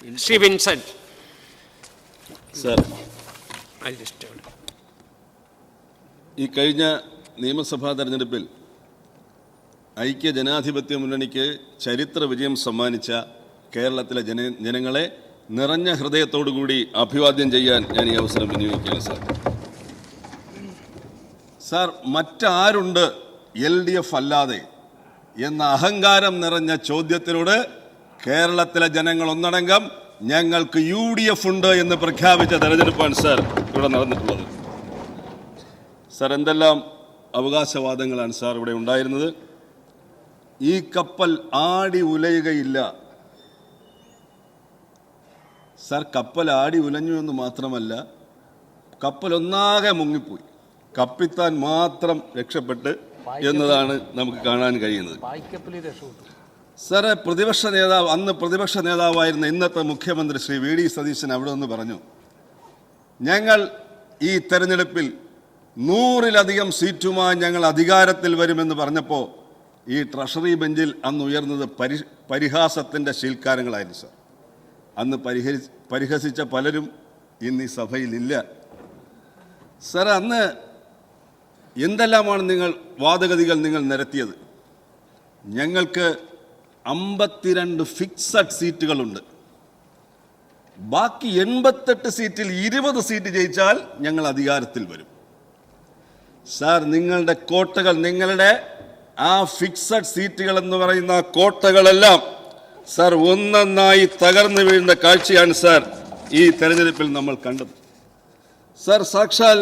Shri Vincent sir, ഈ കഴിഞ്ഞ നിയമസഭാ തെരഞ്ഞെടുപ്പിൽ ഐക്യ ജനാധിപത്യ മുന്നണിക്ക് ചരിത്ര വിജയം സമ്മാനിച്ച കേരളത്തിലെ ജനങ്ങളെ നിറഞ്ഞ ഹൃദയത്തോടുകൂടി അഭിവാദ്യം ചെയ്യാൻ ഞാൻ ഈ അവസരം വിനിയോഗിക്കുകയാണ് സാർ. സാർ, മറ്റാരുണ്ട് LDF അല്ലാതെ എന്ന അഹങ്കാരം നിറഞ്ഞ ചോദ്യത്തിനോട് കേരളത്തിലെ ജനങ്ങൾ ഒന്നടങ്കം ഞങ്ങൾക്ക് UDF ഉണ്ട് എന്ന് പ്രഖ്യാപിച്ച തെരഞ്ഞെടുപ്പാണ് സാർ ഇവിടെ നടന്നിട്ടുള്ളത്. സാർ, എന്തെല്ലാം അവകാശവാദങ്ങളാണ് സാർ ഇവിടെ ഉണ്ടായിരുന്നത്. ഈ കപ്പൽ ആടി ഉലയുകയില്ല. സാർ, കപ്പൽ ആടി ഉലഞ്ഞു എന്ന് മാത്രമല്ല, കപ്പൽ ഒന്നാകെ മുങ്ങിപ്പോയി. കപ്പിത്താൻ മാത്രം രക്ഷപ്പെട്ട് എന്നതാണ് നമുക്ക് കാണാൻ കഴിയുന്നത്. സാർ, അന്ന് പ്രതിപക്ഷ നേതാവായിരുന്ന ഇന്നത്തെ മുഖ്യമന്ത്രി ശ്രീ VD സതീശൻ അവിടെ നിന്ന് പറഞ്ഞു, ഞങ്ങൾ ഈ തെരഞ്ഞെടുപ്പിൽ 100-ലധികം സീറ്റുമായി ഞങ്ങൾ അധികാരത്തിൽ വരുമെന്ന് പറഞ്ഞപ്പോൾ ഈ ട്രഷറി ബെഞ്ചിൽ അന്ന് ഉയർന്നത് പരിഹാസത്തിൻ്റെ ശീൽക്കാരങ്ങളായിരുന്നു സാർ. അന്ന് പരിഹസിച്ച പലരും ഇന്ന് ഈ സഭയിലില്ല. സാർ, അന്ന് എന്തെല്ലാമാണ് വാദഗതികൾ നിങ്ങൾ നിരത്തിയത്. ഞങ്ങൾക്ക് 52 ഫിക്സഡ് സീറ്റുകളുണ്ട്. ബാക്കി 88 സീറ്റിൽ 20 സീറ്റ് ജയിച്ചാൽ ഞങ്ങൾ അധികാരത്തിൽ വരും. സാർ, നിങ്ങളുടെ കോട്ടകൾ, നിങ്ങളുടെ ആ ഫിക്സഡ് സീറ്റുകൾ എന്ന് പറയുന്ന കോട്ടകളെല്ലാം സാർ ഒന്നൊന്നായി തകർന്നു വീഴുന്ന കാഴ്ചയാണ് സാർ ഈ തെരഞ്ഞെടുപ്പിൽ നമ്മൾ കണ്ടത്. സാർ, സാക്ഷാൽ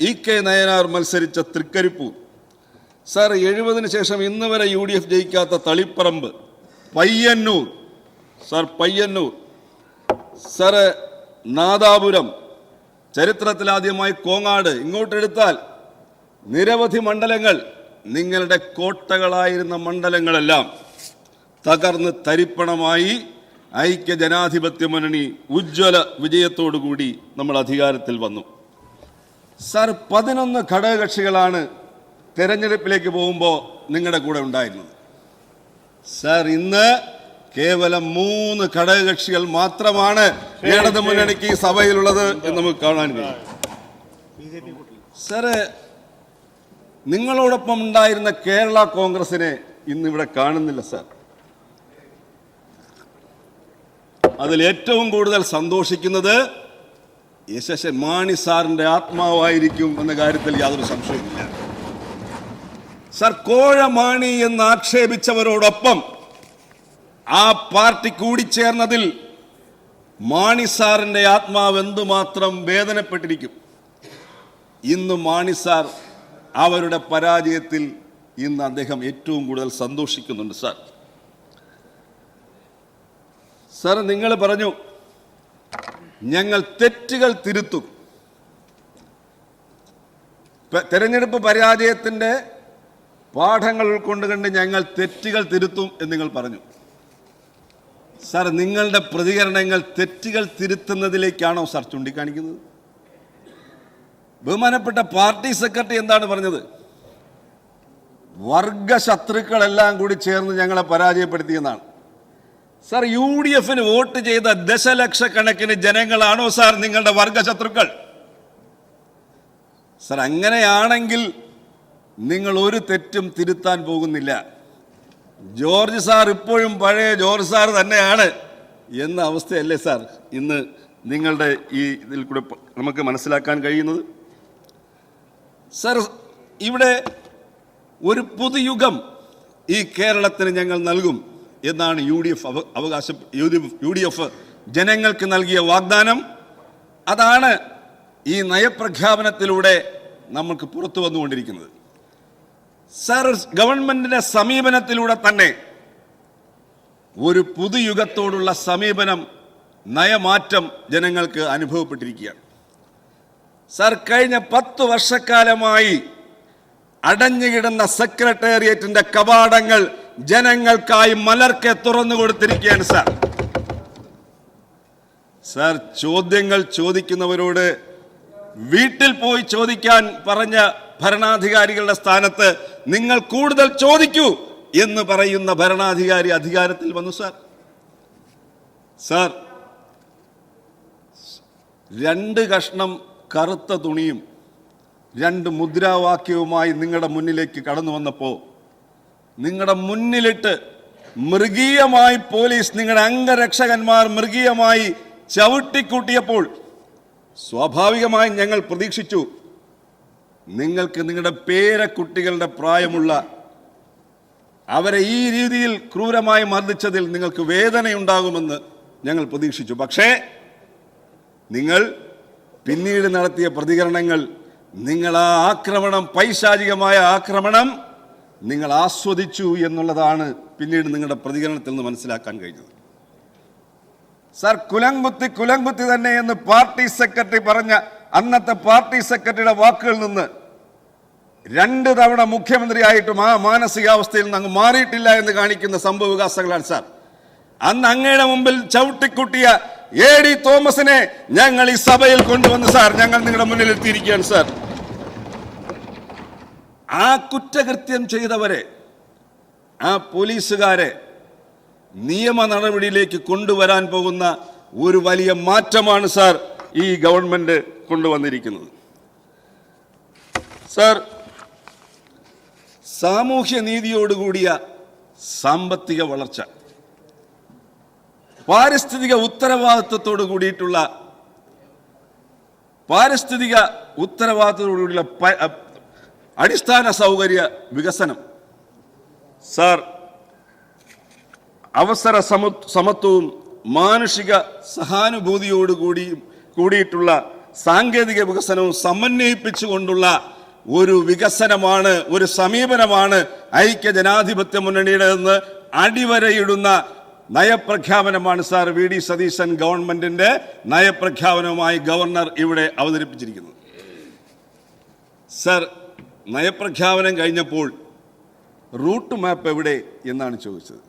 EK നയനാർ മത്സരിച്ച തൃക്കരിപ്പൂർ, സാർ 70-ന് ശേഷം ഇന്ന് വരെ UDF ജയിക്കാത്ത തളിപ്പറമ്പ്, പയ്യന്നൂർ, സാർ സാർ നാദാപുരം, ചരിത്രത്തിലാദ്യമായി കോങ്ങാട്, ഇങ്ങോട്ടെടുത്താൽ നിരവധി മണ്ഡലങ്ങൾ, നിങ്ങളുടെ കോട്ടകളായിരുന്ന മണ്ഡലങ്ങളെല്ലാം തകർന്ന് തരിപ്പണമായി ഐക്യ ജനാധിപത്യ മുന്നണി ഉജ്ജ്വല വിജയത്തോടുകൂടി നമ്മൾ അധികാരത്തിൽ വന്നു. സാർ, 11 ഘടകകക്ഷികളാണ് തെരഞ്ഞെടുപ്പിലേക്ക് പോകുമ്പോൾ നിങ്ങളുടെ കൂടെ ഉണ്ടായിരുന്നത്. സാർ, ഇന്ന് കേവലം 3 ഘടകകക്ഷികൾ മാത്രമാണ് ഇടത് മുന്നണിക്ക് ഈ സഭയിലുള്ളത് എന്ന് നമുക്ക് കാണാൻ കഴിയും. സാർ, നിങ്ങളോടൊപ്പം ഉണ്ടായിരുന്ന കേരള കോൺഗ്രസിനെ ഇന്നിവിടെ കാണുന്നില്ല സാർ. അതിൽ ഏറ്റവും കൂടുതൽ സന്തോഷിക്കുന്നത് യശസ്വൻ മാണി സാറിന്റെ ആത്മാവായിരിക്കും എന്ന കാര്യത്തിൽ യാതൊരു സംശയവുമില്ല. സാർ, കോഴ മാണി എന്ന് ആക്ഷേപിച്ചവരോടൊപ്പം ആ പാർട്ടി കൂടിച്ചേർന്നതിൽ മാണി സാറിന്റെ ആത്മാവ് എന്തുമാത്രം വേദനപ്പെട്ടിരിക്കും. ഇന്ന് മാണി സാർ അവരുടെ പരാജയത്തിൽ ഇന്ന് അദ്ദേഹം ഏറ്റവും കൂടുതൽ സന്തോഷിക്കുന്നുണ്ട്. സാർ, നിങ്ങൾ പറഞ്ഞു ഞങ്ങൾ തെറ്റുകൾ തിരുത്തും, തെരഞ്ഞെടുപ്പ് പരാജയത്തിൻ്റെ പാഠങ്ങൾ ഉൾക്കൊണ്ടുകൊണ്ട് ഞങ്ങൾ തെറ്റുകൾ തിരുത്തും എന്ന് നിങ്ങൾ പറഞ്ഞു. സാർ, നിങ്ങളുടെ പ്രതികരണങ്ങൾ തെറ്റുകൾ തിരുത്തുന്നതിലേക്കാണോ സാർ ചൂണ്ടിക്കാണിക്കുന്നത്? ബഹുമാനപ്പെട്ട പാർട്ടി സെക്രട്ടറി എന്താണ് പറഞ്ഞത്? വർഗശത്രുക്കളെല്ലാം കൂടി ചേർന്ന് ഞങ്ങളെ പരാജയപ്പെടുത്തിയെന്നാണ്. സാർ, UDFന് വോട്ട് ചെയ്ത ദശലക്ഷക്കണക്കിന് ജനങ്ങളാണോ സാർ നിങ്ങളുടെ വർഗശത്രുക്കൾ? സാർ, അങ്ങനെയാണെങ്കിൽ നിങ്ങൾ ഒരു തെറ്റും തിരുത്താൻ പോകുന്നില്ല. ജോർജ് സാർ ഇപ്പോഴും പഴയ ജോർജ് സാർ തന്നെയാണ് എന്ന അവസ്ഥയല്ലേ സാർ ഇന്ന് നിങ്ങളുടെ ഈ ഇതിൽ കൂടെ നമുക്ക് മനസ്സിലാക്കാൻ കഴിയുന്നത്? സാർ, ഇവിടെ ഒരു പുതുയുഗം ഈ കേരളത്തിന് ഞങ്ങൾ നൽകും എന്നാണ് UDF ജനങ്ങൾക്ക് നൽകിയ വാഗ്ദാനം. അതാണ് ഈ നയപ്രഖ്യാപനത്തിലൂടെ നമുക്ക് പുറത്തു വന്നുകൊണ്ടിരിക്കുന്നത്. സാർ, ഗവൺമെന്റിന്റെ സമീപനത്തിലൂടെ തന്നെ ഒരു പുതുയുഗത്തോടുള്ള സമീപനം, നയമാറ്റം ജനങ്ങൾക്ക് അനുഭവപ്പെട്ടിരിക്കുകയാണ്. സാർ, കഴിഞ്ഞ 10 വർഷക്കാലമായി അടഞ്ഞുകിടന്ന സെക്രട്ടേറിയറ്റിന്റെ കവാടങ്ങൾ ജനങ്ങൾക്കായി മലർക്കെ തുറന്നു കൊടുത്തിരിക്കുകയാണ് സാർ. സാർ, ചോദ്യങ്ങൾ ചോദിക്കുന്നവരോട് വീട്ടിൽ പോയി ചോദിക്കാൻ പറഞ്ഞ ഭരണാധികാരികളുടെ സ്ഥാനത്ത് നിങ്ങൾ കൂടുതൽ ചോദിക്കൂ എന്ന് പറയുന്ന ഭരണാധികാരി അധികാരത്തിൽ വന്നു സാർ. 2 കഷ്ണം കറുത്ത തുണിയും 2 മുദ്രാവാക്യവുമായി നിങ്ങളുടെ മുന്നിലേക്ക് കടന്നു വന്നപ്പോൾ നിങ്ങളുടെ മുന്നിലിട്ട് മൃഗീയമായി പോലീസ് നിങ്ങളുടെ അംഗരക്ഷകന്മാർ മൃഗീയമായി ചവിട്ടിക്കൂട്ടിയപ്പോൾ സ്വാഭാവികമായി ഞങ്ങൾ പ്രതീക്ഷിച്ചു നിങ്ങൾക്ക് നിങ്ങളുടെ പേരക്കുട്ടികളുടെ പ്രായമുള്ള അവരെ ഈ രീതിയിൽ ക്രൂരമായി മർദ്ദിച്ചതിൽ നിങ്ങൾക്ക് വേദനയുണ്ടാകുമെന്ന് ഞങ്ങൾ പ്രതീക്ഷിച്ചു. പക്ഷേ നിങ്ങൾ പിന്നീട് നടത്തിയ പ്രതികരണങ്ങൾ, നിങ്ങൾ ആ ആക്രമണം, പൈശാചികമായ ആക്രമണം നിങ്ങൾ ആസ്വദിച്ചു എന്നുള്ളതാണ് പിന്നീട് നിങ്ങളുടെ പ്രതികരണത്തിൽ നിന്ന് മനസ്സിലാക്കാൻ കഴിഞ്ഞത്. സർ, കുലംകുത്തി തന്നെ എന്ന് പാർട്ടി സെക്രട്ടറി പറഞ്ഞ അന്നത്തെ പാർട്ടി സെക്രട്ടറിയുടെ വാക്കുകളിൽ നിന്ന് 2 തവണ മുഖ്യമന്ത്രിയായിട്ടും ആ മാനസികാവസ്ഥയിൽ നിന്ന് അങ്ങ് മാറിയിട്ടില്ല എന്ന് കാണിക്കുന്ന സംഭവ വികാസങ്ങളാണ് സാർ. അന്ന് അങ്ങയുടെ മുമ്പിൽ ചവിട്ടിക്കുട്ടിയ AD തോമസിനെ ഞങ്ങൾ ഈ സഭയിൽ കൊണ്ടുവന്ന് സാർ ഞങ്ങൾ നിങ്ങളുടെ മുന്നിൽ എത്തിയിരിക്കുകയാണ് സാർ. ആ കുറ്റകൃത്യം ചെയ്തവരെ, ആ പോലീസുകാരെ നിയമ നടപടിയിലേക്ക് കൊണ്ടുവരാൻ പോകുന്ന ഒരു വലിയ മാറ്റമാണ് സാർ ഈ ഗവൺമെന്റ് കൊണ്ടുവന്നിരിക്കുന്നത്. സാർ, സാമൂഹ്യ നീതിയോടുകൂടിയ സാമ്പത്തിക വളർച്ച, പാരിസ്ഥിതിക ഉത്തരവാദിത്വത്തോടു കൂടിയിട്ടുള്ള അടിസ്ഥാന സൗകര്യ വികസനം, സാർ, അവസര സമത്വവും മാനുഷിക കൂടിയിട്ടുള്ള സാങ്കേതിക വികസനവും സമന്വയിപ്പിച്ചുകൊണ്ടുള്ള ഒരു വികസനമാണ്, ഒരു സമീപനമാണ് ഐക്യ ജനാധിപത്യ മുന്നണിയുടേതെന്ന് അടിവരയിടുന്ന നയപ്രഖ്യാപനമാണ് സാർ VD സതീശൻ ഗവൺമെന്റിന്റെ നയപ്രഖ്യാപനവുമായി ഗവർണർ ഇവിടെ അവതരിപ്പിച്ചിരിക്കുന്നത്. സാർ, നയപ്രഖ്യാപനം കഴിഞ്ഞപ്പോൾ റൂട്ട് മാപ്പ് എവിടെ എന്നാണ് ചോദിച്ചത്.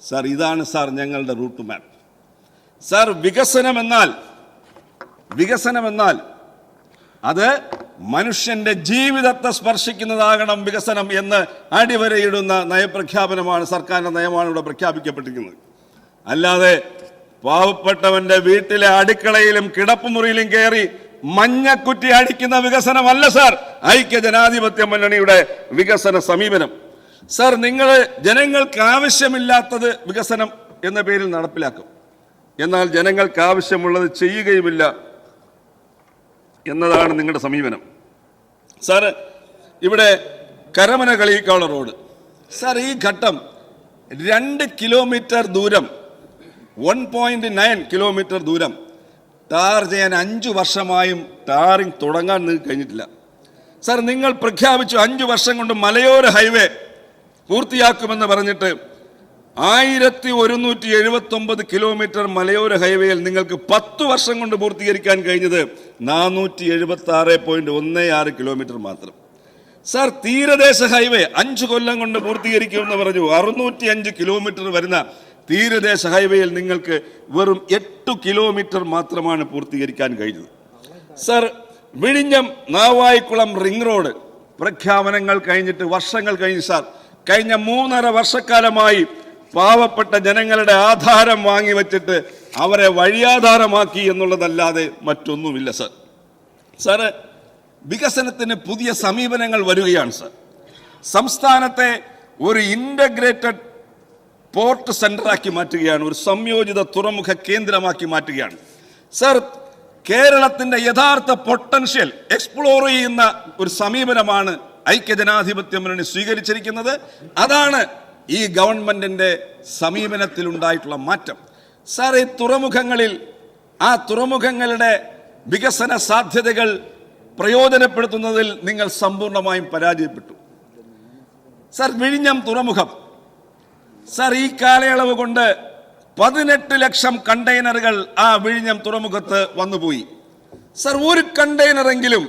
സാർ, ഇതാണ് സാർ ഞങ്ങളുടെ റൂട്ട് മാപ്പ്. സാർ, വികസനമെന്നാൽ അത് മനുഷ്യന്റെ ജീവിതത്തെ സ്പർശിക്കുന്നതാകണം വികസനം എന്ന് അടിവരയിടുന്ന നയപ്രഖ്യാപനമാണ്, സർക്കാരിന്റെ നയമാണ് ഇവിടെ പ്രഖ്യാപിക്കപ്പെട്ടിരിക്കുന്നത്. അല്ലാതെ പാവപ്പെട്ടവന്റെ വീട്ടിലെ അടുക്കളയിലും കിടപ്പുമുറിയിലും കയറി മഞ്ഞക്കുറ്റി അടിക്കുന്ന വികസനമല്ല സാർ ഐക്യ ജനാധിപത്യ മുന്നണിയുടെ വികസന സമീപനം. സാർ, നിങ്ങൾ ജനങ്ങൾക്ക് ആവശ്യമില്ലാത്തത് വികസനം എന്ന പേരിൽ നടപ്പിലാക്കും, എന്നാൽ ജനങ്ങൾക്ക് ആവശ്യമുള്ളത് ചെയ്യുകയുമില്ല എന്നതാണ് നിങ്ങളുടെ സമീപനം. സാർ, ഇവിടെ കരമന കളിയിക്കാവുള്ള റോഡ്, സാർ, ഈ ഘട്ടം 2 കിലോമീറ്റർ ദൂരം, 1.9 കിലോമീറ്റർ ദൂരം ടാർ ചെയ്യാൻ 5 വർഷമായും ടാറിങ് തുടങ്ങാൻ നിങ്ങൾക്ക് കഴിഞ്ഞിട്ടില്ല. സാർ, നിങ്ങൾ പ്രഖ്യാപിച്ചു 5 വർഷം കൊണ്ട് മലയോര ഹൈവേ പൂർത്തിയാക്കുമെന്ന് പറഞ്ഞിട്ട് 1179 കിലോമീറ്റർ മലയോര ഹൈവേയിൽ നിങ്ങൾക്ക് 10 വർഷം കൊണ്ട് പൂർത്തീകരിക്കാൻ കഴിഞ്ഞത് 476.16 കിലോമീറ്റർ മാത്രം. സാർ, തീരദേശ ഹൈവേ 5 കൊല്ലം കൊണ്ട് പൂർത്തീകരിക്കുമെന്ന് പറഞ്ഞു. 605 കിലോമീറ്റർ വരുന്ന തീരദേശ ഹൈവേയിൽ നിങ്ങൾക്ക് വെറും 8 കിലോമീറ്റർ മാത്രമാണ് പൂർത്തീകരിക്കാൻ കഴിഞ്ഞത്. സാർ, വിഴിഞ്ഞം നാവായിക്കുളം റിംഗ് റോഡ് പ്രഖ്യാപനങ്ങൾ കഴിഞ്ഞിട്ട് വർഷങ്ങൾ കഴിഞ്ഞു. സാർ, കഴിഞ്ഞ 3.5 വർഷക്കാലമായി പാവപ്പെട്ട ജനങ്ങളുടെ ആധാരം വാങ്ങി വച്ചിട്ട് അവരെ വഴിയാധാരമാക്കി എന്നുള്ളതല്ലാതെ മറ്റൊന്നുമില്ല. സാർ, സാറ്, വികസനത്തിന് പുതിയ സമീപനങ്ങൾ വരികയാണ്. സാർ, സംസ്ഥാനത്തെ ഒരു ഇന്റഗ്രേറ്റഡ് പോർട്ട് സെന്ററാക്കി മാറ്റുകയാണ്, ഒരു സംയോജിത തുറമുഖ കേന്ദ്രമാക്കി മാറ്റുകയാണ്. സാർ, കേരളത്തിന്റെ യഥാർത്ഥ പൊട്ടൻഷ്യൽ എക്സ്പ്ലോർ ചെയ്യുന്ന ഒരു സമീപനമാണ് ഐക്യജനാധിപത്യ മുന്നണി സ്വീകരിച്ചിരിക്കുന്നത്. അതാണ് ഈ ഗവൺമെന്റിന്റെ സമീപനത്തിൽ ഉണ്ടായിട്ടുള്ള മാറ്റം. സാർ, ഈ തുറമുഖങ്ങളിൽ ആ തുറമുഖങ്ങളുടെ വികസന സാധ്യതകൾ പ്രയോജനപ്പെടുത്തുന്നതിൽ നിങ്ങൾ സമ്പൂർണ്ണമായും പരാജയപ്പെട്ടു. സാർ, വിഴിഞ്ഞം തുറമുഖം, സാർ, ഈ കാലയളവ് കൊണ്ട് 18 ലക്ഷം കണ്ടെയ്നറുകൾ ആ വിഴിഞ്ഞം തുറമുഖത്ത് വന്നുപോയി. സാർ, ഒരു കണ്ടെയ്നറെങ്കിലും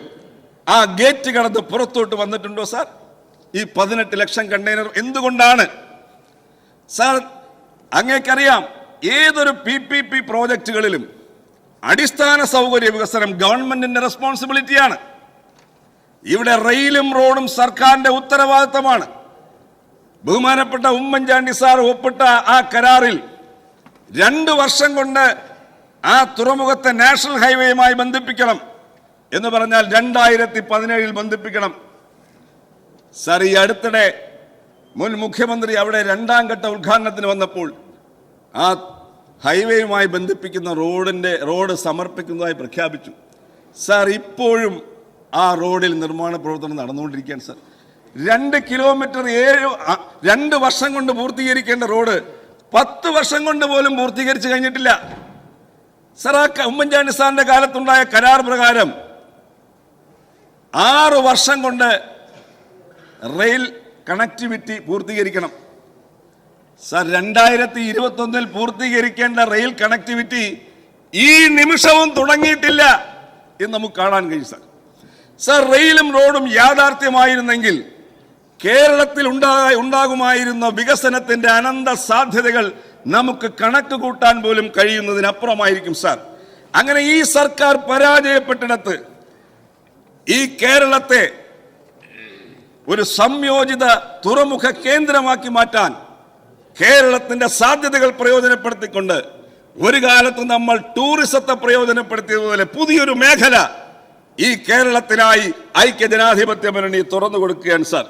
ആ ഗേറ്റ് കടന്ന് പുറത്തോട്ട് വന്നിട്ടുണ്ടോ? സാർ, ഈ 18 ലക്ഷം കണ്ടെയ്നർ എന്തുകൊണ്ടാണ്? സാർ, അങ്ങേക്കറിയാം, ഏതൊരു PPP പ്രോജക്റ്റുകളിലും അടിസ്ഥാന സൗകര്യ വികസനം ഗവൺമെന്റിന്റെ റെസ്പോൺസിബിലിറ്റിയാണ്. ഇവിടെ റെയിലും റോഡും സർക്കാരിന്റെ ഉത്തരവാദിത്തമാണ്. ബഹുമാനപ്പെട്ട ഉമ്മൻചാണ്ടി സാർ ഒപ്പിട്ട ആ കരാറിൽ 2 വർഷം കൊണ്ട് ആ തുറമുഖത്തെ നാഷണൽ ഹൈവേയുമായി ബന്ധിപ്പിക്കണം എന്ന് പറഞ്ഞാൽ 2017 ബന്ധിപ്പിക്കണം. സാർ, ഈ അടുത്തിടെ മുൻ മുഖ്യമന്ത്രി അവിടെ 2ാം ഘട്ട ഉദ്ഘാടനത്തിന് വന്നപ്പോൾ ആ ഹൈവേയുമായി ബന്ധിപ്പിക്കുന്ന റോഡ് സമർപ്പിക്കുന്നതായി പ്രഖ്യാപിച്ചു. സാർ, ഇപ്പോഴും ആ റോഡിൽ നിർമ്മാണ പ്രവർത്തനം നടന്നുകൊണ്ടിരിക്കുകയാണ്. സാർ, 2 കിലോമീറ്റർ 2 വർഷം കൊണ്ട് പൂർത്തീകരിക്കേണ്ട റോഡ് 10 വർഷം കൊണ്ട് പോലും പൂർത്തീകരിച്ചു കഴിഞ്ഞിട്ടില്ല. സാർ, ഉമ്മൻചാണ്ടി സാറിന്റെ കാലത്തുണ്ടായ കരാർ പ്രകാരം 6 വർഷം കൊണ്ട് റെയിൽ കണക്ടിവിറ്റി പൂർത്തീകരിക്കണം. സാർ, 2021 പൂർത്തീകരിക്കേണ്ട റെയിൽ കണക്ടിവിറ്റി ഈ നിമിഷവും തുടങ്ങിയിട്ടില്ല എന്ന് നമുക്ക് കാണാൻ കഴിയും. സാർ, റെയിലും റോഡും യാഥാർത്ഥ്യമായിരുന്നെങ്കിൽ കേരളത്തിൽ ഉണ്ടാകുമായിരുന്ന വികസനത്തിന്റെ അനന്ത സാധ്യതകൾ നമുക്ക് കണക്ക് കൂട്ടാൻ പോലും കഴിയുന്നതിനപ്പുറമായിരിക്കും. സാർ, അങ്ങനെ ഈ സർക്കാർ പരാജയപ്പെട്ടിടത്ത് ഈ കേരളത്തെ ഒരു സംയോജിത തുറമുഖ കേന്ദ്രമാക്കി മാറ്റാൻ കേരളത്തിന്റെ സാധ്യതകൾ പ്രയോജനപ്പെടുത്തിക്കൊണ്ട് ഒരു കാലത്ത് നമ്മൾ ടൂറിസത്തെ പ്രയോജനപ്പെടുത്തിയതുപോലെ പുതിയൊരു മേഖല ഈ കേരളത്തിനായി ഐക്യജനാധിപത്യ മുന്നണി തുറന്നു കൊടുക്കുകയാണ്. സാർ,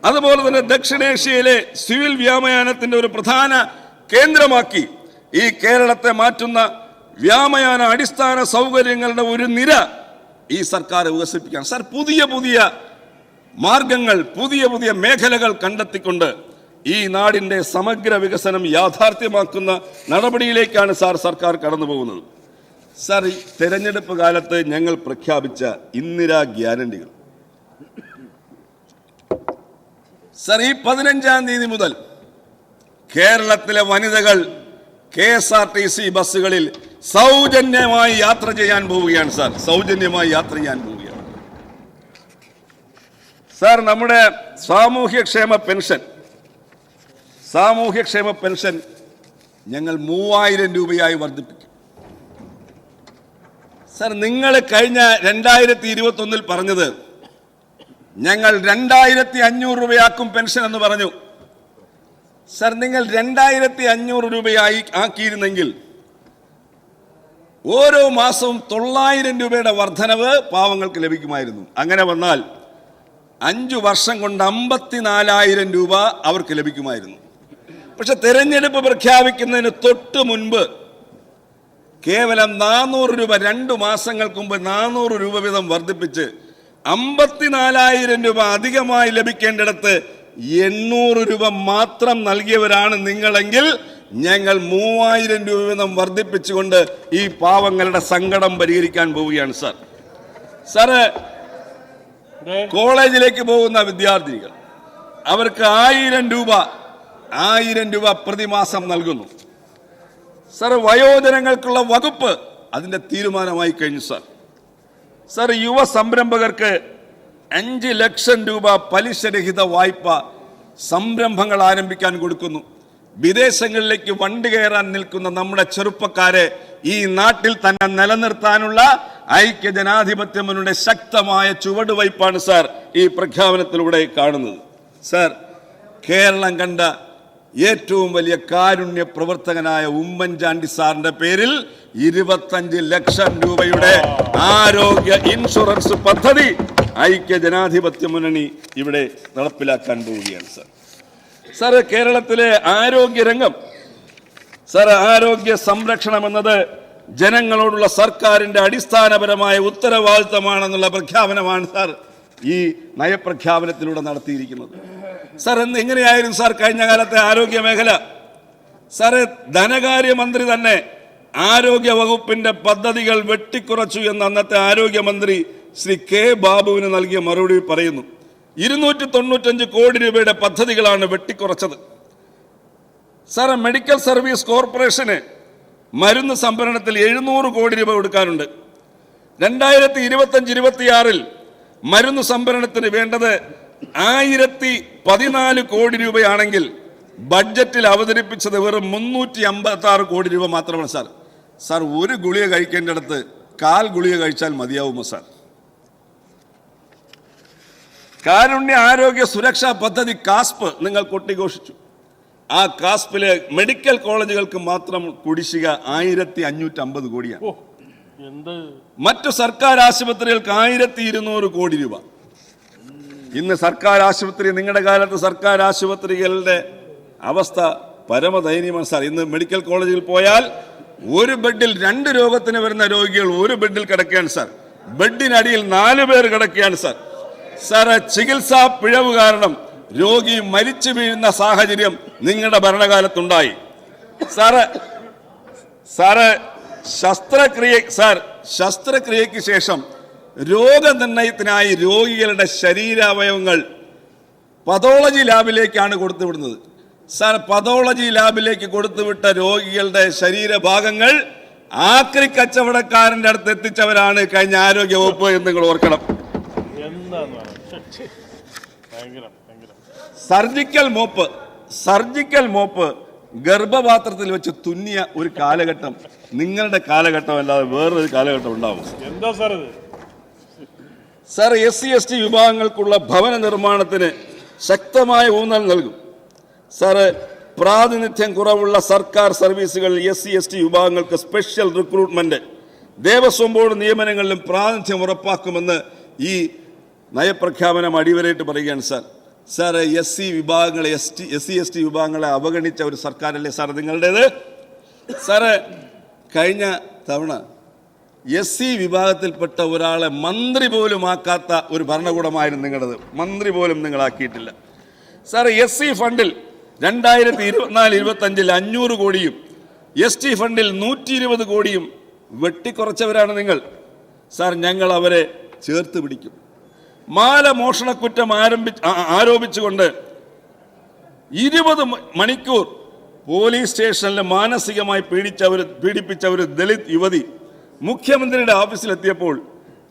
അതുപോലെ തന്നെ ദക്ഷിണേഷ്യയിലെ സിവിൽ വ്യോമയാനത്തിന്റെ ഒരു പ്രധാന കേന്ദ്രമാക്കി ഈ കേരളത്തെ മാറ്റുന്ന വ്യോമയാന അടിസ്ഥാന സൗകര്യങ്ങളുടെ ഒരു നിര ഈ സർക്കാർ വികസിപ്പിക്കാൻ. സാർ, പുതിയ പുതിയ മാർഗങ്ങൾ, പുതിയ പുതിയ മേഖലകൾ കണ്ടെത്തിക്കൊണ്ട് ഈ നാടിന്റെ സമഗ്ര വികസനം യാഥാർത്ഥ്യമാക്കുന്ന നടപടിയിലേക്കാണ് സർക്കാർ കടന്നു പോകുന്നത്. സാർ, ഈ തെരഞ്ഞെടുപ്പ് കാലത്ത് ഞങ്ങൾ പ്രഖ്യാപിച്ച ഇന്ദിരാ ഗ്യാരണ്ടികൾ, സാർ, ഈ 15-ാം തീയതി മുതൽ കേരളത്തിലെ വനിതകൾ KSRTC ബസ്സുകളിൽ സൗജന്യമായി യാത്ര ചെയ്യാൻ പോവുകയാണ്. സാർ, സൗജന്യമായി യാത്ര ചെയ്യാൻ പോവുകയാണ്. സാർ, നമ്മുടെ സാമൂഹ്യക്ഷേമ പെൻഷൻ ഞങ്ങൾ 3000 രൂപയായി വർദ്ധിപ്പിക്കും. സാർ, നിങ്ങൾ കഴിഞ്ഞ 2021 പറഞ്ഞത് ഞങ്ങൾ 2500 രൂപയാക്കും പെൻഷൻ എന്ന് പറഞ്ഞു. സാർ, നിങ്ങൾ 2500 രൂപയായി ആക്കിയിരുന്നെങ്കിൽ ഓരോ മാസവും 900 രൂപയുടെ വർധനവ് പാവങ്ങൾക്ക് ലഭിക്കുമായിരുന്നു. അങ്ങനെ വന്നാൽ 5 വർഷം കൊണ്ട് 54,000 രൂപ അവർക്ക് ലഭിക്കുമായിരുന്നു. പക്ഷെ തെരഞ്ഞെടുപ്പ് പ്രഖ്യാപിക്കുന്നതിന് തൊട്ട് മുൻപ് കേവലം 400 രൂപ, 2 മാസങ്ങൾക്ക് മുമ്പ് 400 രൂപ വീതം വർദ്ധിപ്പിച്ച് 54,000 രൂപ അധികമായി ലഭിക്കേണ്ടിടത്ത് 800 രൂപ മാത്രം നൽകിയവരാണ് നിങ്ങളെങ്കിൽ ഞങ്ങൾ 3000 രൂപ വീതം വർദ്ധിപ്പിച്ചുകൊണ്ട് ഈ പാവങ്ങളുടെ സങ്കടം പരിഹരിക്കാൻ പോവുകയാണ്. സാറ്, കോളേജിലേക്ക് പോകുന്ന വിദ്യാർത്ഥികൾ അവർക്ക് 1000 രൂപ പ്രതിമാസം നൽകുന്നു. സാർ, വയോജനങ്ങൾക്കുള്ള വകുപ്പ് അതിന്റെ തീരുമാനമായി കഴിഞ്ഞു. സാർ, യുവ സംരംഭകർക്ക് 5 ലക്ഷം രൂപ പലിശരഹിത വായ്പ സംരംഭങ്ങൾ ആരംഭിക്കാൻ കൊടുക്കുന്നു. വിദേശങ്ങളിലേക്ക് വണ്ടി കയറാൻ നിൽക്കുന്ന നമ്മുടെ ചെറുപ്പക്കാരെ ഈ നാട്ടിൽ തന്നെ നിലനിർത്താനുള്ള ഐക്യജനാധിപത്യ മുന്നണിയുടെ ശക്തമായ ചുവടുവയ്പ്പാണ് സാർ ഈ പ്രഖ്യാപനത്തിലൂടെ കാണുന്നത്. സാർ, കേരളം കണ്ട ഏറ്റവും വലിയ കാരുണ്യ പ്രവർത്തകനായ ഉമ്മൻചാണ്ടി സാറിന്റെ പേരിൽ 25 ലക്ഷം രൂപയുടെ ആരോഗ്യ ഇൻഷുറൻസ് പദ്ധതി ഐക്യജനാധിപത്യ മുന്നണി ഇവിടെ നടപ്പിലാക്കാൻ പോവുകയാണ്. സാർ, കേരളത്തിലെ ആരോഗ്യരംഗം, സാർ, ആരോഗ്യ സംരക്ഷണം എന്നത് ജനങ്ങളോടുള്ള സർക്കാരിന്റെ അടിസ്ഥാനപരമായ ഉത്തരവാദിത്തമാണെന്നുള്ള പ്രഖ്യാപനമാണ് സാർ ഈ നയപ്രഖ്യാപനത്തിലൂടെ നടത്തിയിരിക്കുന്നത്. സാർ, എങ്ങനെയായിരുന്നു സാർ കഴിഞ്ഞ കാലത്തെ ആരോഗ്യ മേഖല? സാറ്, ധനകാര്യമന്ത്രി തന്നെ ആരോഗ്യ വകുപ്പിന്റെ പദ്ധതികൾ വെട്ടിക്കുറച്ചു എന്ന് അന്നത്തെ ആരോഗ്യമന്ത്രി ശ്രീ കെ ബാബുവിന് നൽകിയ മറുപടി പറയുന്നു. 295 കോടി രൂപയുടെ പദ്ധതികളാണ് വെട്ടിക്കുറച്ചത്. സാർ, മെഡിക്കൽ സർവീസ് കോർപ്പറേഷന് മരുന്ന് സംഭരണത്തിൽ 700 കോടി രൂപ കൊടുക്കാനുണ്ട്. 2025-26 മരുന്ന് സംഭരണത്തിന് വേണ്ടത് 1014 കോടി രൂപയാണെങ്കിൽ ബഡ്ജറ്റിൽ അവതരിപ്പിച്ചത് വെറും 356 കോടി രൂപ മാത്രമാണ്. സാർ, ഒരു ഗുളിക കഴിക്കേണ്ടിടത്ത് 1/4 ഗുളിക കഴിച്ചാൽ മതിയാവുമോ? സാർ, കാരുണ്യ ആരോഗ്യ സുരക്ഷാ പദ്ധതി കാസ്പ് നിങ്ങൾ കൊട്ടിഘോഷിച്ചു. ആ കാസ്പിലെ മെഡിക്കൽ കോളേജുകൾക്ക് മാത്രം കുടിശ്ശിക 1550 കോടിയാണ്. മറ്റു സർക്കാർ ആശുപത്രികൾക്ക് 1200 കോടി രൂപ. ഇന്ന് സർക്കാർ ആശുപത്രി, നിങ്ങളുടെ കാലത്ത് സർക്കാർ ആശുപത്രികളുടെ അവസ്ഥ പരമദയനീയമാണ് സാർ. ഇന്ന് മെഡിക്കൽ കോളേജിൽ പോയാൽ ഒരു ബെഡിൽ 2 രോഗത്തിന് വരുന്ന രോഗികൾ ഒരു ബെഡിൽ കിടക്കുകയാണ് സാർ. ബെഡിനടിയിൽ 4 പേർ കിടക്കുകയാണ് സാർ. സാറ് ചികിത്സാ പിഴവ് കാരണം രോഗി മരിച്ചു വീഴുന്ന സാഹചര്യം നിങ്ങളുടെ ഭരണകാലത്തുണ്ടായി. സാറ് ശസ്ത്രക്രിയയ്ക്ക് ശേഷം രോഗനിർണയത്തിനായി രോഗികളുടെ ശരീരാവയവങ്ങൾ പതോളജി ലാബിലേക്കാണ് കൊടുത്തുവിടുന്നത്. സാർ, പതോളജി ലാബിലേക്ക് കൊടുത്തുവിട്ട രോഗികളുടെ ശരീരഭാഗങ്ങൾ ആക്രി കച്ചവടക്കാരന്റെ അടുത്ത് എത്തിച്ചവരാണ് കഴിഞ്ഞ ആരോഗ്യ വകുപ്പ് എന്ന് നിങ്ങൾ ഓർക്കണം. സർജിക്കൽ മോപ്പ് ഗർഭപാത്രത്തിൽ വെച്ച് തുന്നിയ ഒരു കാലഘട്ടം നിങ്ങളുടെ കാലഘട്ടം അല്ലാതെ വേറൊരു കാലഘട്ടം ഉണ്ടാവും. എന്താ സാർ ഇത്? സാർ, SC/ST വിഭാഗങ്ങൾക്കുള്ള ഭവന നിർമ്മാണത്തിന് ശക്തമായ ഊന്നൽ നൽകും. സാറ്, പ്രാതിനിധ്യം കുറവുള്ള സർക്കാർ സർവീസുകളിൽ SC/ST വിഭാഗങ്ങൾക്ക് സ്പെഷ്യൽ റിക്രൂട്ട്മെന്റ്, ദേവസ്വം ബോർഡ് നിയമനങ്ങളിലും പ്രാതിനിധ്യം ഉറപ്പാക്കുമെന്ന് ഈ നയപ്രഖ്യാപനം അടിവരയിട്ട് പറയുകയാണ് സാർ. സാറ്, SC/ST വിഭാഗങ്ങളെ അവഗണിച്ച ഒരു സർക്കാരല്ലേ സാർ നിങ്ങളുടേത്? സാറ്, കഴിഞ്ഞ തവണ SC വിഭാഗത്തിൽപ്പെട്ട ഒരാളെ മന്ത്രി പോലും ആക്കാത്ത ഒരു ഭരണകൂടമായിരുന്നു നിങ്ങളുടേത്. മന്ത്രി പോലും നിങ്ങളാക്കിയിട്ടില്ല. സാർ, SC ഫണ്ടിൽ 2024-25 500 കോടിയും ST ഫണ്ടിൽ 120 കോടിയും വെട്ടിക്കുറച്ചവരാണ് നിങ്ങൾ. സാർ, ഞങ്ങൾ അവരെ ചേർത്ത് പിടിക്കും. മാല മോഷണക്കുറ്റം ആരോപിച്ചുകൊണ്ട് 20 മണിക്കൂർ പോലീസ് സ്റ്റേഷനിൽ മാനസികമായി പീഡിപ്പിച്ച ഒരു ദളിത് യുവതി മുഖ്യമന്ത്രിയുടെ ഓഫീസിലെത്തിയപ്പോൾ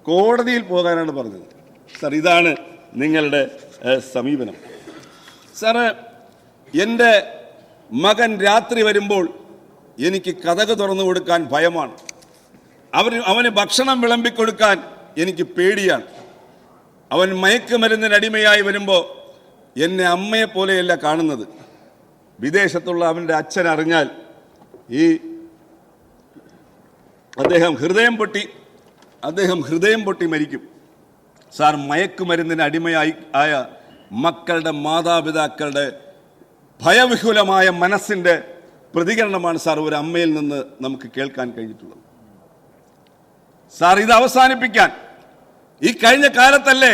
കോടതിയിൽ പോകാനാണ് പറഞ്ഞത്. സാർ, ഇതാണ് നിങ്ങളുടെ സമീപനം. സാറ്, എൻ്റെ മകൻ രാത്രി വരുമ്പോൾ എനിക്ക് കതക് തുറന്നു കൊടുക്കാൻ ഭയമാണ്. അവന് ഭക്ഷണം വിളമ്പിക്കൊടുക്കാൻ എനിക്ക് പേടിയാണ്. അവൻ മയക്കുമരുന്നിന് അടിമയായി വരുമ്പോൾ എന്നെ അമ്മയെ പോലെയല്ല കാണുന്നത്. വിദേശത്തുള്ള അവൻ്റെ അച്ഛൻ അറിഞ്ഞാൽ അദ്ദേഹം ഹൃദയം പൊട്ടി മരിക്കും. സാർ, മയക്കുമരുന്നിന് അടിമയായ മക്കളുടെ മാതാപിതാക്കളുടെ ഭയവിഹുലമായ മനസ്സിൻ്റെ പ്രതികരണമാണ് സാർ ഒരു അമ്മയിൽ നിന്ന് നമുക്ക് കേൾക്കാൻ കഴിഞ്ഞിട്ടുള്ളത്. സാർ, ഇത് അവസാനിപ്പിക്കാൻ ഈ കഴിഞ്ഞ കാലത്തല്ലേ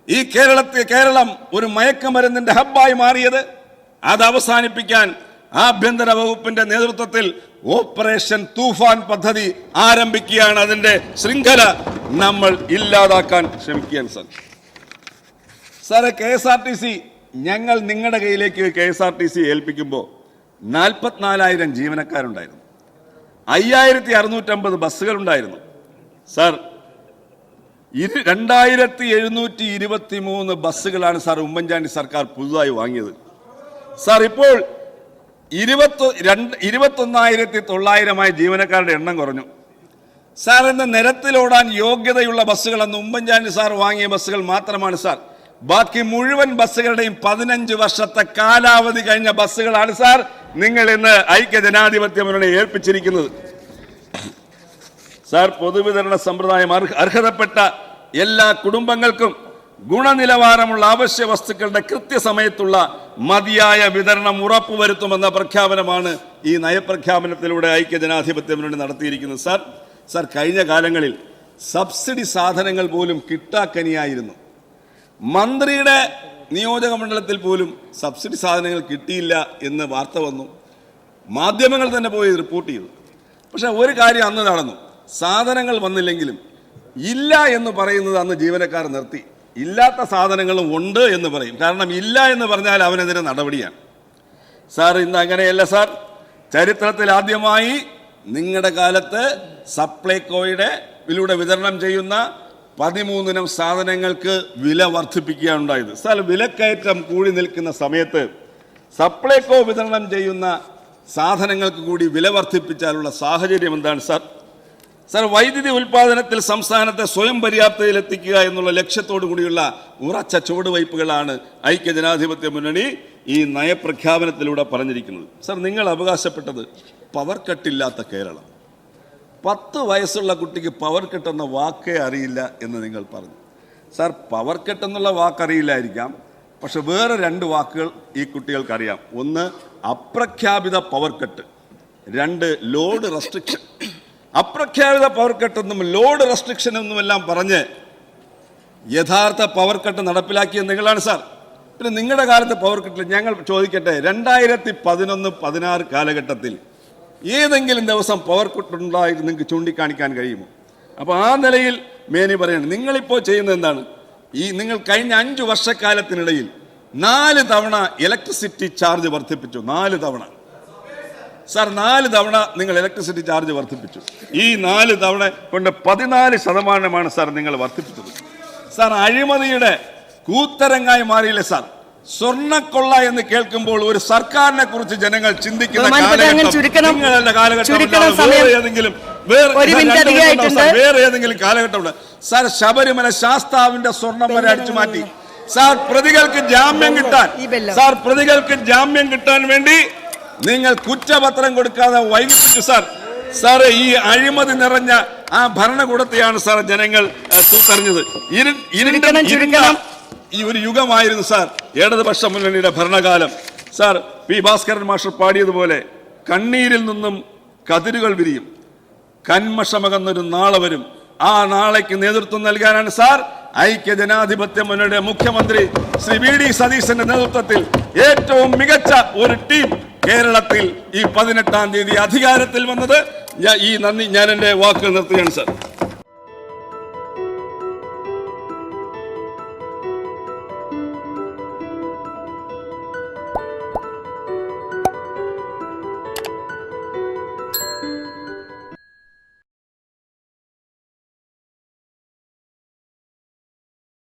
ഈ കേരളം ഒരു മയക്കുമരുന്നിന്റെ ഹബ്ബായി മാറിയത്? അത് അവസാനിപ്പിക്കാൻ ആഭ്യന്തര വകുപ്പിന്റെ നേതൃത്വത്തിൽ ഓപ്പറേഷൻ തൂഫാൻ പദ്ധതി ആരംഭിക്കുകയാണ്. അതിന്റെ ശൃംഖല നമ്മൾ ഇല്ലാതാക്കാൻ ശ്രമിക്കുകയാണ് സാർ. സാറെ, KSRTC ഞങ്ങൾ നിങ്ങളുടെ കയ്യിലേക്ക് KSRTC ഏൽപ്പിക്കുമ്പോൾ 44,000 ജീവനക്കാരുണ്ടായിരുന്നു, 5,650 ബസ്സുകളുണ്ടായിരുന്നു. സാർ, 2,723 ബസ്സുകളാണ് സാർ ഉമ്മൻചാണ്ടി സർക്കാർ പുതുതായി വാങ്ങിയത്. സാർ, ഇപ്പോൾ 21,900 ജീവനക്കാരുടെ എണ്ണം കുറഞ്ഞു. സാർ, ഇന്ന് നിരത്തിലോടാൻ യോഗ്യതയുള്ള ബസ്സുകൾ അന്ന് ഉമ്മൻചാണ്ടി സാർ വാങ്ങിയ ബസ്സുകൾ മാത്രമാണ് സാർ. ബാക്കി മുഴുവൻ ബസ്സുകളുടെയും 15 വർഷത്തെ കാലാവധി കഴിഞ്ഞ ബസ്സുകളാണ് സാർ നിങ്ങൾ ഇന്ന് ഐക്യജനാധിപത്യ മുന്നണി ഏൽപ്പിച്ചിരിക്കുന്നത്. സാർ, പൊതുവിതരണ സമ്പ്രദായം അർഹതപ്പെട്ട എല്ലാ കുടുംബങ്ങൾക്കും ഗുണനിലവാരമുള്ള അവശ്യ വസ്തുക്കളുടെ കൃത്യസമയത്തുള്ള മതിയായ വിതരണം ഉറപ്പുവരുത്തുമെന്ന പ്രഖ്യാപനമാണ് ഈ നയപ്രഖ്യാപനത്തിലൂടെ ഐക്യജനാധിപത്യ മുന്നണി നടത്തിയിരിക്കുന്നത്. സാർ, കഴിഞ്ഞ കാലങ്ങളിൽ സബ്സിഡി സാധനങ്ങൾ പോലും കിട്ടാക്കനിയായിരുന്നു. മന്ത്രിയുടെ നിയോജക മണ്ഡലത്തിൽ പോലും സബ്സിഡി സാധനങ്ങൾ കിട്ടിയില്ല എന്ന് വാർത്ത വന്നു. മാധ്യമങ്ങൾ തന്നെ പോയി റിപ്പോർട്ട് ചെയ്തു. പക്ഷെ ഒരു കാര്യം അന്ന് നടന്നു. സാധനങ്ങൾ വന്നില്ലെങ്കിലും ഇല്ല എന്ന് പറയുന്നത് അന്ന് ജീവനക്കാർ നിർത്തി. ഇല്ലാത്ത സാധനങ്ങളും ഉണ്ട് എന്ന് പറയും. കാരണം ഇല്ല എന്ന് പറഞ്ഞാൽ അവനെതിരെ നടപടിയാണ്. സാർ, ഇന്ന് അങ്ങനെയല്ല സാർ. ചരിത്രത്തിൽ ആദ്യമായി നിങ്ങളുടെ കാലത്ത് സപ്ലൈകോയുടെ വിതരണം ചെയ്യുന്ന 13 ഇനം സാധനങ്ങൾക്ക് വില വർദ്ധിപ്പിക്കുകയാണ് ഉണ്ടായത്. സാർ, വിലക്കയറ്റം കൂടി നിൽക്കുന്ന സമയത്ത് സപ്ലൈകോ വിതരണം ചെയ്യുന്ന സാധനങ്ങൾക്ക് കൂടി വില വർദ്ധിപ്പിച്ചാലുള്ള സാഹചര്യം എന്താണ് സാർ? സാർ, വൈദ്യുതി ഉൽപാദനത്തിൽ സംസ്ഥാനത്തെ സ്വയം പര്യാപ്തതയിൽ എത്തിക്കുക എന്നുള്ള ലക്ഷ്യത്തോടു കൂടിയുള്ള ഉറച്ച ചുവടുവയ്പ്പുകളാണ് ഐക്യജനാധിപത്യ മുന്നണി ഈ നയപ്രഖ്യാപനത്തിലൂടെ പറഞ്ഞിരിക്കുന്നത്. സർ, നിങ്ങൾ അവകാശപ്പെട്ടത് പവർ കട്ടില്ലാത്ത കേരളം. 10 വയസ്സുള്ള കുട്ടിക്ക് പവർ കട്ട് എന്ന വാക്കേ അറിയില്ല എന്ന് നിങ്ങൾ പറഞ്ഞു. സാർ, പവർ കട്ട് എന്നുള്ള വാക്കറിയില്ലായിരിക്കാം, പക്ഷെ വേറെ 2 വാക്കുകൾ ഈ കുട്ടികൾക്കറിയാം. ഒന്ന് അപ്രഖ്യാപിത പവർ കട്ട്, 2 ലോഡ് റെസ്ട്രിക്ഷൻ. അപ്രഖ്യാപിത പവർ കട്ടെന്നും ലോഡ് റെസ്ട്രിക്ഷൻ എന്നുമെല്ലാം പറഞ്ഞ് യഥാർത്ഥ പവർ കട്ട് നടപ്പിലാക്കിയത് നിങ്ങളാണ് സാർ. പിന്നെ നിങ്ങളുടെ കാലത്ത് പവർ കട്ടിൽ ഞങ്ങൾ ചോദിക്കട്ടെ, 2011-16 കാലഘട്ടത്തിൽ ഏതെങ്കിലും ദിവസം പവർ കട്ട് ഉണ്ടായിട്ട് നിങ്ങൾക്ക് ചൂണ്ടിക്കാണിക്കാൻ കഴിയുമോ? അപ്പോൾ ആ നിലയിൽ മേനി പറയണം. നിങ്ങളിപ്പോൾ ചെയ്യുന്നത് എന്താണ്? നിങ്ങൾ കഴിഞ്ഞ 5 വർഷക്കാലത്തിനിടയിൽ 4 തവണ ഇലക്ട്രിസിറ്റി ചാർജ് വർദ്ധിപ്പിച്ചു. 4 തവണ സാർ, 4 തവണ നിങ്ങൾ ഇലക്ട്രിസിറ്റി ചാർജ് വർദ്ധിപ്പിച്ചു. ഈ 4 തവണ കൊണ്ട് 14% സാർ നിങ്ങൾ വർദ്ധിപ്പിച്ചത്. സാർ, അഴിമതിയുടെ കൂത്തരങ്ങായി മാറിയില്ലേ സാർ? സ്വർണ്ണക്കൊള്ള എന്ന് കേൾക്കുമ്പോൾ ഒരു സർക്കാരിനെ കുറിച്ച് ജനങ്ങൾ ചിന്തിക്കുന്ന വേറെ ഏതെങ്കിലും കാലഘട്ടമുണ്ട് സാർ? ശബരിമല ശാസ്താവിന്റെ സ്വർണം വരെ അടിച്ചു മാറ്റി സാർ. പ്രതികൾക്ക് ജാമ്യം കിട്ടാൻ വേണ്ടി നിങ്ങൾ കുറ്റപത്രം കൊടുക്കാതെ വൈകിപ്പിച്ചു സാർ. സാറ്, ഈ അഴിമതി നിറഞ്ഞ ആ ഭരണകൂടത്തെയാണ് സാർ ജനങ്ങൾ തൂത്തെറിഞ്ഞത്. ഈ ഒരു യുഗമായിരുന്നു സാർ ഇടതുപക്ഷ മുന്നണിയുടെ ഭരണകാലം. സാർ, പി ഭാസ്കരൻ മാസ്റ്റർ പാടിയതുപോലെ കണ്ണീരിൽ നിന്നും കതിരുകൾ വിരിയും, കന്മഷമകന്നൊരു നാളെ വരും. ആ നാളേക്ക് നേതൃത്വം നൽകാനാണ് സാർ ഐക്യ ജനാധിപത്യ മുന്നണിയുടെ മുഖ്യമന്ത്രി ശ്രീ വി ഡി സതീശന്റെ നേതൃത്വത്തിൽ ഏറ്റവും മികച്ച ഒരു ടീം കേരളത്തിൽ ഈ 18-ാം തീയതി അധികാരത്തിൽ വന്നത്. ഞാൻ എൻ്റെ വാക്കുകൾ നിർത്തുകയാണ് സാർ.